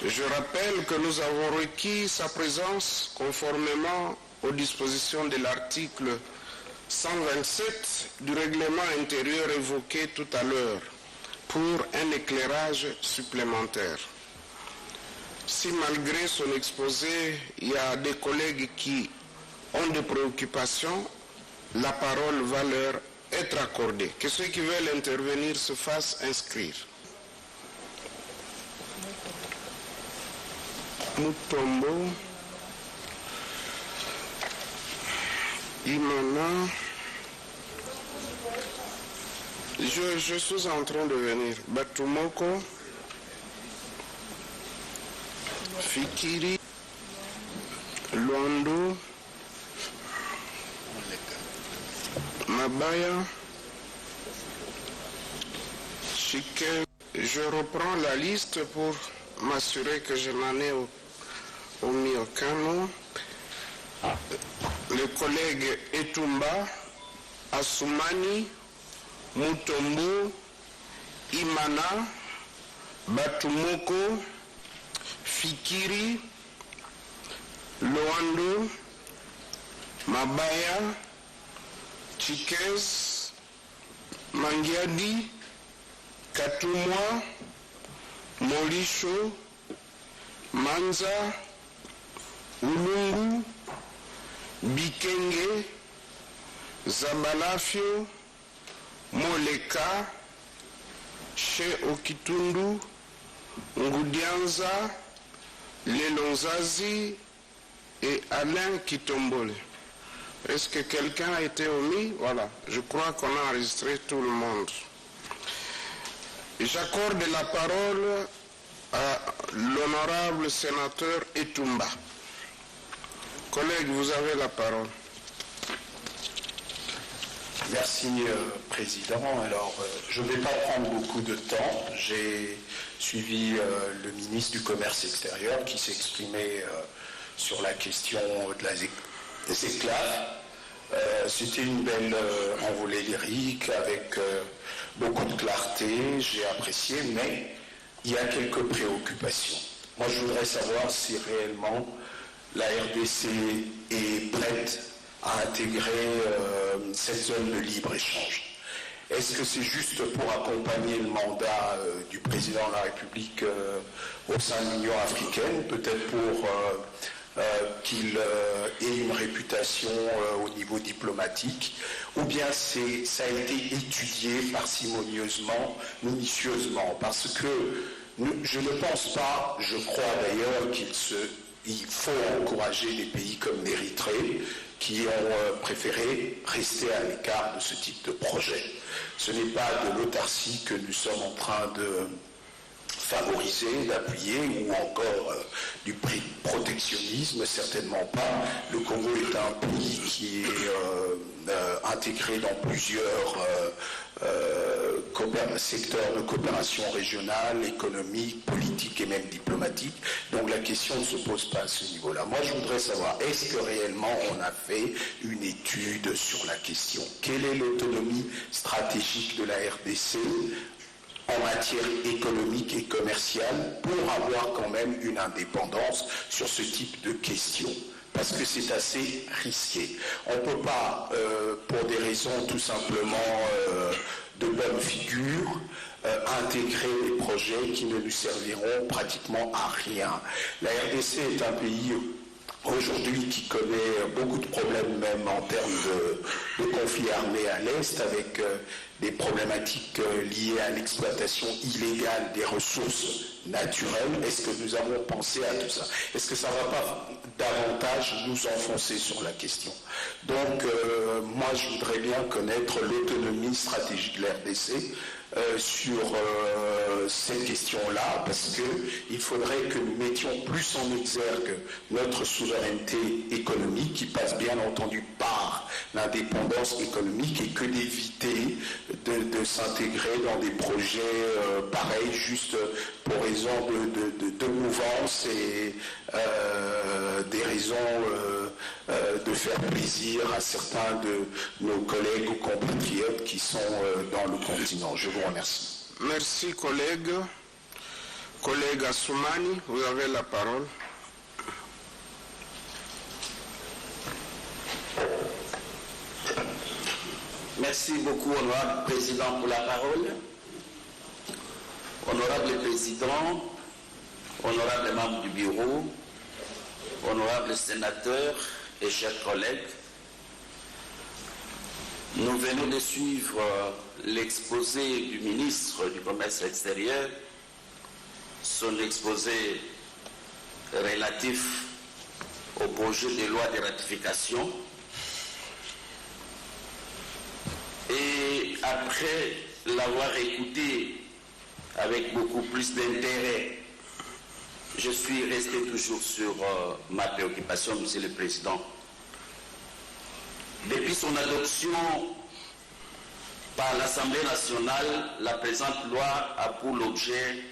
Je rappelle que nous avons requis sa présence conformément aux dispositions de l'article 127 du règlement intérieur évoqué tout à l'heure pour un éclairage supplémentaire. Si malgré son exposé, il y a des collègues qui ont des préoccupations, la parole va leur être accordée. Que ceux qui veulent intervenir se fassent inscrire. Mutombo, Imana, je suis en train de venir. Batumoko, Fikiri, Luando, Mabaya, Chiken. Je reprends la liste pour m'assurer que je n'en ai omis aucun nom. Les collègues Etumba, Assoumani, Mutombo, Imana, Batumoko, Fikiri, Luando, Mabaya, Chikez, Mangiadi, Katumwa, Molisho, Manza, Ulungu, Bikenge, Zabalafio, Moleka, Che Okitundu, Ngudianza, Lelonzazi et Alain Kitombole. Est-ce que quelqu'un a été omis? Voilà, je crois qu'on a enregistré tout le monde. J'accorde la parole à l'honorable sénateur Etumba. Collègue, vous avez la parole. Merci, Président. Alors, je ne vais pas prendre beaucoup de temps. J'ai suivi le ministre du Commerce extérieur qui s'exprimait sur la question des esclaves. C'était une belle envolée lyrique avec beaucoup de clarté, j'ai apprécié, mais il y a quelques préoccupations. Moi, je voudrais savoir si réellement la RDC est prête à intégrer cette zone de libre-échange. Est-ce que c'est juste pour accompagner le mandat du président de la République au sein de l'Union africaine, peut-être pour qu'il ait une réputation au niveau diplomatique, ou bien ça a été étudié parcimonieusement, minutieusement, parce que je ne pense pas, je crois d'ailleurs qu'il faut encourager des pays comme l'Érythrée qui ont préféré rester à l'écart de ce type de projet. Ce n'est pas de l'autarcie que nous sommes en train de favoriser, d'appuyer, ou encore du protectionnisme, certainement pas. Le Congo est un pays qui est intégré dans plusieurs secteurs de coopération régionale, économique, politique et même diplomatique. Donc la question ne se pose pas à ce niveau-là. Moi, je voudrais savoir, est-ce que réellement on a fait une étude sur la question? Quelle est l'autonomie stratégique de la RDC en matière économique et commerciale pour avoir quand même une indépendance sur ce type de questions? Parce que c'est assez risqué. On ne peut pas, pour des raisons tout simplement de bonne figure, intégrer des projets qui ne nous serviront pratiquement à rien. La RDC est un pays aujourd'hui qui connaît beaucoup de problèmes, même en termes de conflits armés à l'Est, avec des problématiques liées à l'exploitation illégale des ressources naturelles. Est-ce que nous avons pensé à tout ça? Est-ce que ça ne va pas davantage nous enfoncer sur la question? Donc, moi, je voudrais bien connaître l'autonomie stratégique de la RDC sur cette question-là, parce qu'il faudrait que nous mettions plus en exergue notre souveraineté économique, qui passe bien entendu par l'indépendance économique, et que d'éviter de s'intégrer dans des projets pareils, juste pour raison de mouvance et des raisons de faire plaisir à certains de nos collègues ou compatriotes qui sont dans le continent. Je vous remercie. Merci, collègue. Collègue Assoumani, vous avez la parole. Merci beaucoup, honorable président, pour la parole. Honorable président, honorable membre du bureau, honorable sénateur et chers collègues, nous venons de suivre l'exposé du ministre du Commerce extérieur, son exposé relatif au projet de loi de ratification. Et après l'avoir écouté avec beaucoup plus d'intérêt, je suis resté toujours sur ma préoccupation, Monsieur le Président. Depuis son adoption par l'Assemblée nationale, la présente loi a pour l'objet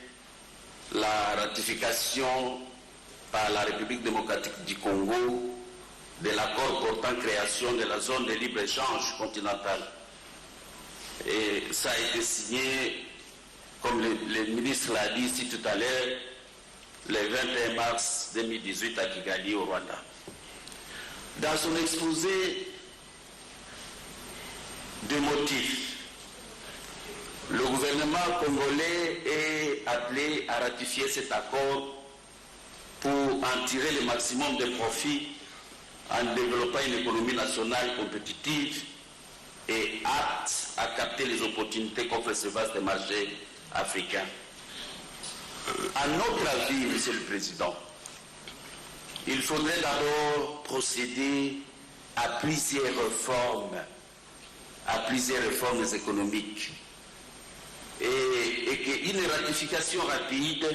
la ratification par la République démocratique du Congo de l'accord portant création de la zone de libre-échange continentale. Et ça a été signé, comme le ministre l'a dit ici tout à l'heure, le 21 mars 2018 à Kigali, au Rwanda. Dans son exposé de motifs, le gouvernement congolais est appelé à ratifier cet accord pour en tirer le maximum de profit en développant une économie nationale compétitive et apte à capter les opportunités qu'offre ce vaste marché africain. À notre avis, Monsieur le Président, il faudrait d'abord procéder à plusieurs réformes économiques et qu'une ratification rapide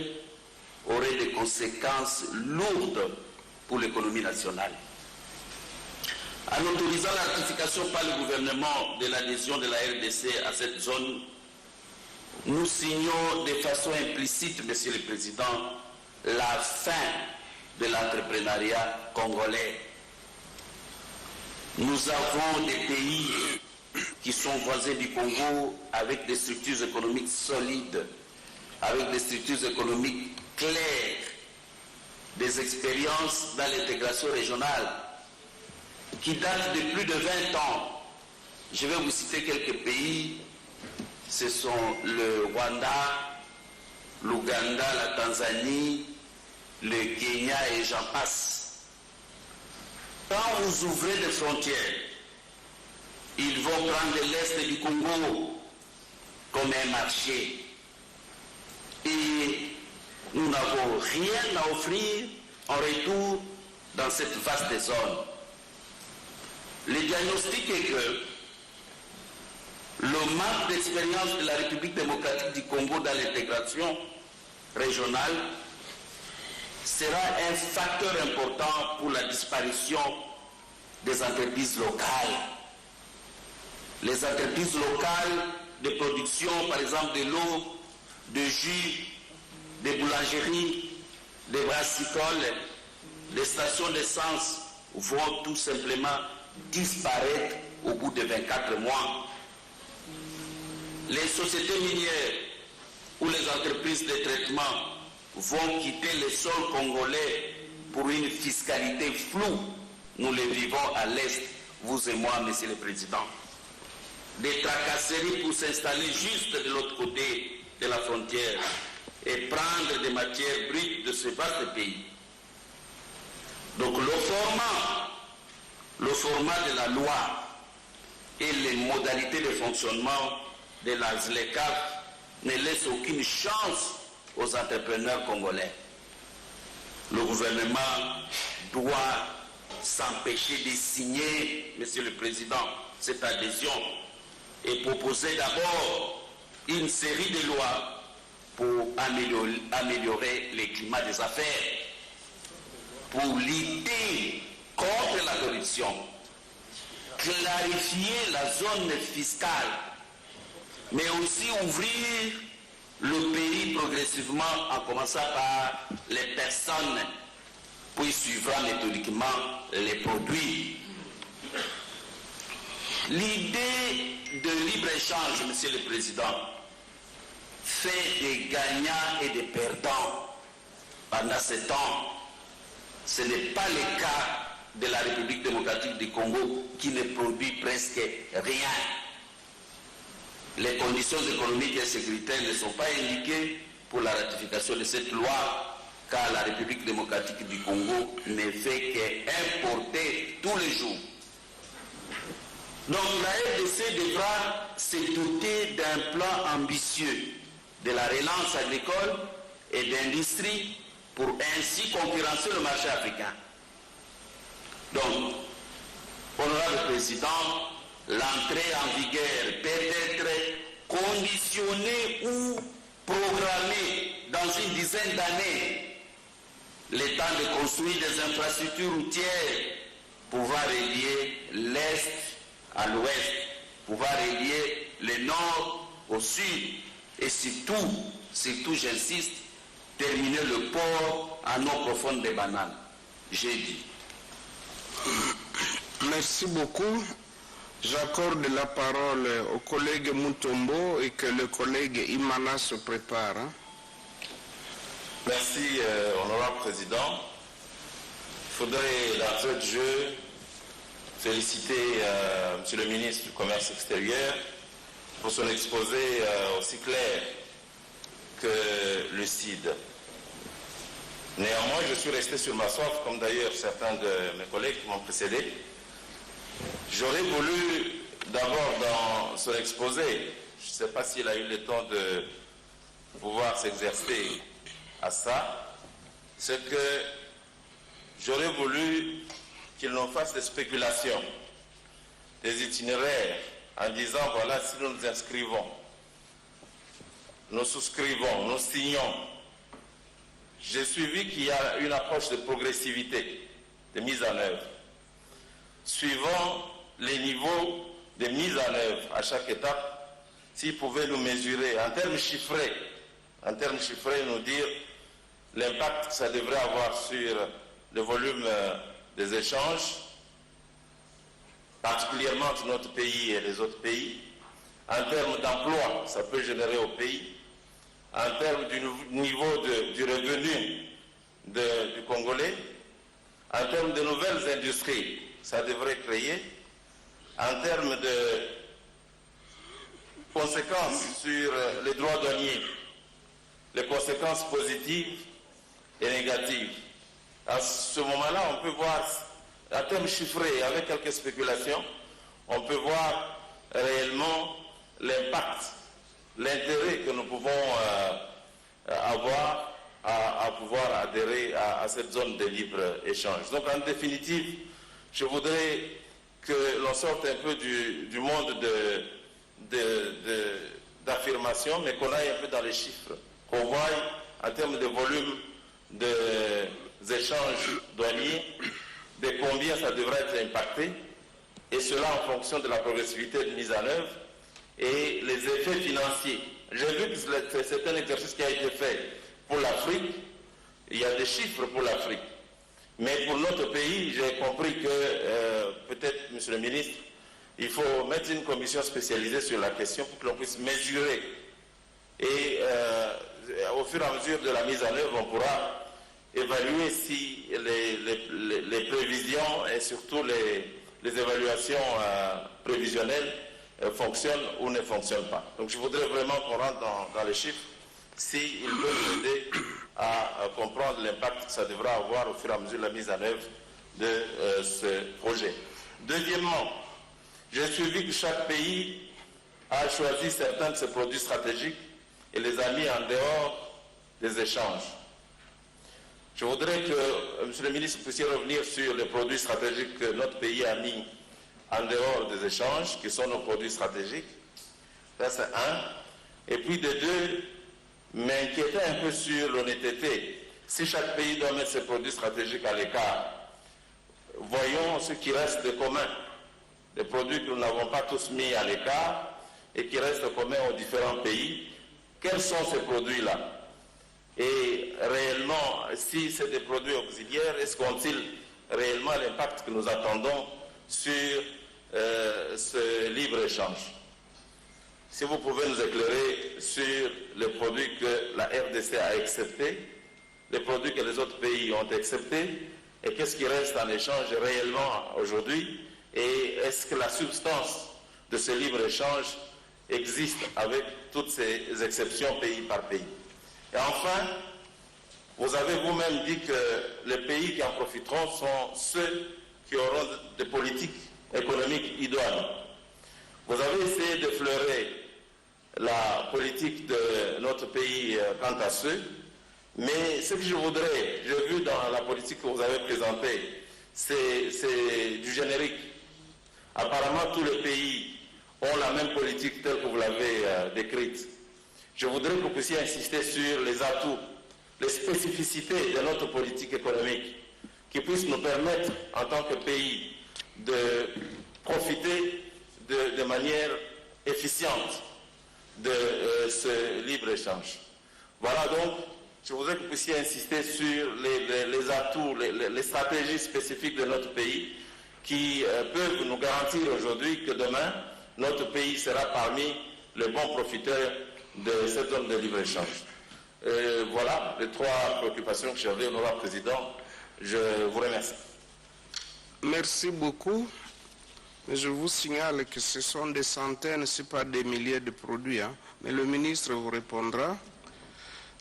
aurait des conséquences lourdes pour l'économie nationale. En autorisant la ratification par le gouvernement de l'adhésion de la RDC à cette zone, nous signons de façon implicite, Monsieur le Président, la fin de l'entrepreneuriat congolais. Nous avons des pays qui sont voisins du Congo avec des structures économiques solides, avec des structures économiques claires, des expériences dans l'intégration régionale qui datent de plus de 20 ans. Je vais vous citer quelques pays. Ce sont le Rwanda, l'Ouganda, la Tanzanie, le Kenya et j'en passe. Quand vous ouvrez des frontières, ils vont prendre l'Est du Congo comme un marché. Et nous n'avons rien à offrir en retour dans cette vaste zone. Le diagnostic est que le manque d'expérience de la République démocratique du Congo dans l'intégration régionale sera un facteur important pour la disparition des entreprises locales. Les entreprises locales de production, par exemple de l'eau, de jus, des boulangeries, des brassicoles, des stations d'essence vont tout simplement disparaître au bout de 24 mois. Les sociétés minières ou les entreprises de traitement vont quitter le sol congolais pour une fiscalité floue. Nous le vivons à l'Est, vous et moi, Monsieur le Président. Des tracasseries pour s'installer juste de l'autre côté de la frontière et prendre des matières brutes de ce vaste pays. Donc le format de la loi et les modalités de fonctionnement de la ZLECAf ne laissent aucune chance aux entrepreneurs congolais. Le gouvernement doit s'empêcher de signer, Monsieur le Président, cette adhésion et proposer d'abord une série de lois pour améliorer le climat des affaires, pour lutter contre la corruption, clarifier la zone fiscale, mais aussi ouvrir le pays progressivement en commençant par les personnes, puis suivra méthodiquement les produits. L'idée de libre-échange, Monsieur le Président, fait des gagnants et des perdants pendant ce temps. Ce n'est pas le cas de la République démocratique du Congo qui ne produit presque rien. Les conditions économiques et sécuritaires ne sont pas indiquées pour la ratification de cette loi, car la République démocratique du Congo ne fait qu'importer tous les jours. Donc la RDC devra se doter d'un plan ambitieux de la relance agricole et d'industrie pour ainsi concurrencer le marché africain. Donc, honorable président, l'entrée en vigueur peut être conditionnée ou programmée dans une dizaine d'années, le temps de construire des infrastructures routières, pouvoir relier l'Est à l'Ouest, pouvoir relier le Nord au Sud, et surtout, j'insiste, terminer le port en eau profonde des bananes. J'ai dit. Merci beaucoup. J'accorde la parole au collègue Mutombo et que le collègue Imana se prépare. Merci, honorable président. Il faudrait, d'entrée de jeu, féliciter monsieur le ministre du Commerce extérieur pour son exposé aussi clair que lucide. Néanmoins, je suis resté sur ma soif, comme d'ailleurs certains de mes collègues qui m'ont précédé. J'aurais voulu, d'abord dans son exposé, je ne sais pas s'il a eu le temps de pouvoir s'exercer à ça, c'est que j'aurais voulu qu'il nous fasse des spéculations, des itinéraires, en disant, voilà, si nous nous inscrivons, nous souscrivons, nous signons. J'ai suivi qu'il y a une approche de progressivité, de mise en œuvre, suivant les niveaux de mise en œuvre à chaque étape. S'il pouvait nous mesurer en termes chiffrés, nous dire l'impact que ça devrait avoir sur le volume des échanges, particulièrement entre notre pays et les autres pays, en termes d'emploi, ça peut générer au pays, en termes du niveau du revenu du Congolais, en termes de nouvelles industries, ça devrait créer, en termes de conséquences sur les droits douaniers, les conséquences positives et négatives. À ce moment-là, on peut voir, à termes chiffrés, avec quelques spéculations, on peut voir réellement l'impact, l'intérêt que nous pouvons avoir à pouvoir adhérer à cette zone de libre-échange. Donc, en définitive, je voudrais que l'on sorte un peu du monde d'affirmation, mais qu'on aille un peu dans les chiffres, qu'on voie en termes de volume des échanges douaniers, de combien ça devrait être impacté, et cela en fonction de la progressivité de mise en œuvre et les effets financiers. J'ai vu que c'est un exercice qui a été fait pour l'Afrique, il y a des chiffres pour l'Afrique. Mais pour notre pays, j'ai compris que, peut-être, monsieur le ministre, il faut mettre une commission spécialisée sur la question pour que l'on puisse mesurer. Et au fur et à mesure de la mise en œuvre, on pourra évaluer si les prévisions et surtout les évaluations prévisionnelles fonctionnent ou ne fonctionnent pas. Donc je voudrais vraiment qu'on rentre dans les chiffres, s'ils peuvent nous aider à comprendre l'impact que ça devra avoir au fur et à mesure de la mise en œuvre de ce projet. Deuxièmement, j'ai suivi que chaque pays a choisi certains de ses produits stratégiques et les a mis en dehors des échanges. Je voudrais que, monsieur le ministre, vous puissiez revenir sur les produits stratégiques que notre pays a mis en dehors des échanges, qui sont nos produits stratégiques. Ça, c'est un. Et puis, de deux, m'inquiéter un peu sur l'honnêteté. Si chaque pays doit mettre ses produits stratégiques à l'écart, voyons ce qui reste de commun. Des produits que nous n'avons pas tous mis à l'écart et qui restent communs aux différents pays. Quels sont ces produits-là? Et réellement, si c'est des produits auxiliaires, est-ce qu'ont-ils réellement l'impact que nous attendons sur ce libre-échange? si vous pouvez nous éclairer sur les produits que la RDC a acceptés, les produits que les autres pays ont acceptés, et qu'est-ce qui reste en échange réellement aujourd'hui, et est-ce que la substance de ce libre-échange existe avec toutes ces exceptions pays par pays. Et enfin, vous avez vous-même dit que les pays qui en profiteront sont ceux qui auront des politiques économiques idoines. Vous avez essayé d'effleurer la politique de notre pays quant à ceux, mais ce que j'ai vu dans la politique que vous avez présentée, c'est du générique. Apparemment, tous les pays ont la même politique telle que vous l'avez décrite. Je voudrais que vous puissiez insister sur les atouts, les spécificités de notre politique économique qui puissent nous permettre, en tant que pays, de profiter de manière efficiente de ce libre-échange. Voilà donc, je voudrais que vous puissiez insister sur les atouts, les stratégies spécifiques de notre pays qui peuvent nous garantir aujourd'hui que demain, notre pays sera parmi les bons profiteurs de cette zone de libre-échange. Voilà les trois préoccupations que j'avais, honorable président. Je vous remercie. Merci beaucoup. Je vous signale que ce sont des centaines, ce n'est pas des milliers de produits, hein. Mais le ministre vous répondra.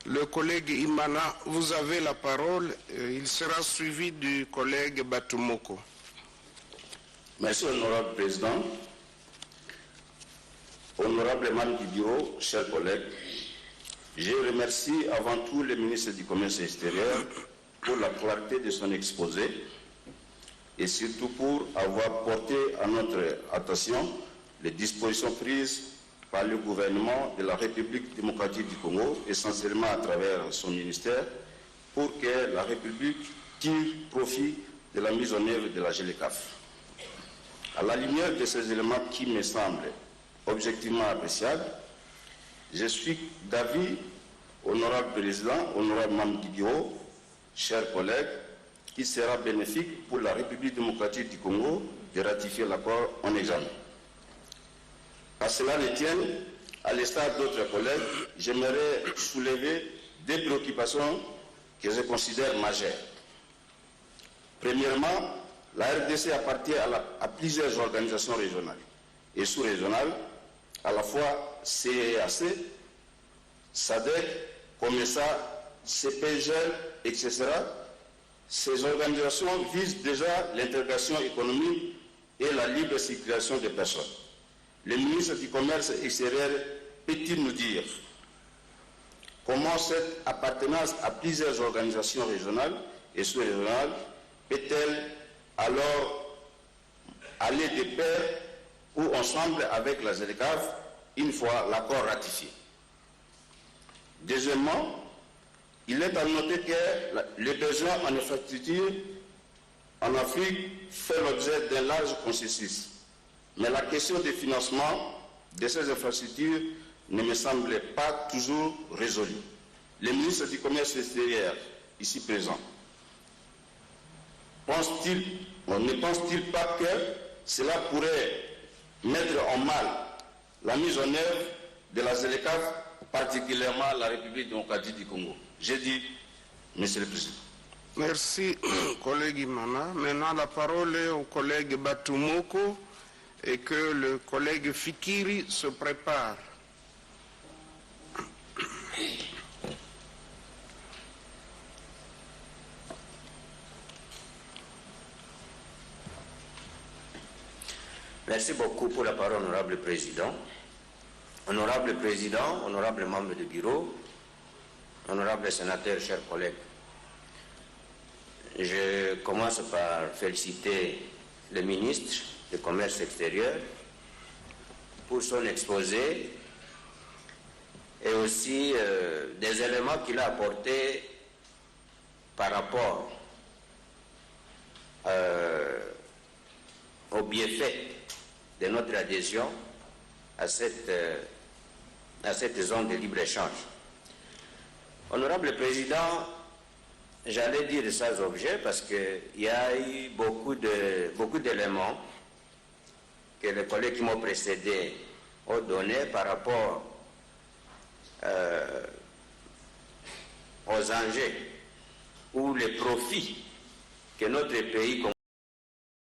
Le collègue Imana, vous avez la parole. Il sera suivi du collègue Batumoko. Merci, honorable président. Honorable membre du bureau, chers collègues, je remercie avant tout le ministre du Commerce extérieur pour la clarté de son exposé et surtout pour avoir porté à notre attention les dispositions prises par le gouvernement de la République démocratique du Congo, essentiellement à travers son ministère, pour que la République tire profit de la mise en œuvre de la GLECAF. À la lumière de ces éléments qui me semblent objectivement appréciables, je suis d'avis, honorable président, honorable membre du bureau, chers collègues, qu'il sera bénéfique pour la République démocratique du Congo de ratifier l'accord en examen. À cela ne tienne, à l'instar d'autres collègues, j'aimerais soulever des préoccupations que je considère majeures. Premièrement, la RDC appartient à plusieurs organisations régionales et sous-régionales, à la fois CEAC, SADC, COMESA, CPGL, etc. Ces organisations visent déjà l'intégration économique et la libre circulation des personnes. Le ministre du Commerce extérieur peut-il nous dire comment cette appartenance à plusieurs organisations régionales et sous-régionales peut-elle alors aller de pair ou ensemble avec la GLECAF une fois l'accord ratifié? Deuxièmement, il est à noter que le besoin en infrastructure en Afrique fait l'objet d'un large consensus. Mais la question du financement de ces infrastructures ne me semble pas toujours résolue. Le ministre du Commerce extérieur, ici présent, ne pense-t-il pas que cela pourrait mettre en mal la mise en œuvre de la GLECAF, particulièrement la République démocratique du Congo? J'ai dit, Monsieur le Président. Merci, collègue Imana. Maintenant, la parole est au collègue Batumoko et que le collègue Fikiri se prépare. Merci beaucoup pour la parole, honorable président. Honorable président, honorable membre du bureau, honorable sénateur, chers collègues. Je commence par féliciter le ministre du Commerce extérieur pour son exposé et aussi des éléments qu'il a apportés par rapport au bienfait de notre adhésion à cette zone de libre-échange. Honorable président, j'allais dire sans objet parce qu'il y a eu beaucoup d'éléments que les collègues qui m'ont précédé aux données par rapport aux enjeux ou les profits que notre pays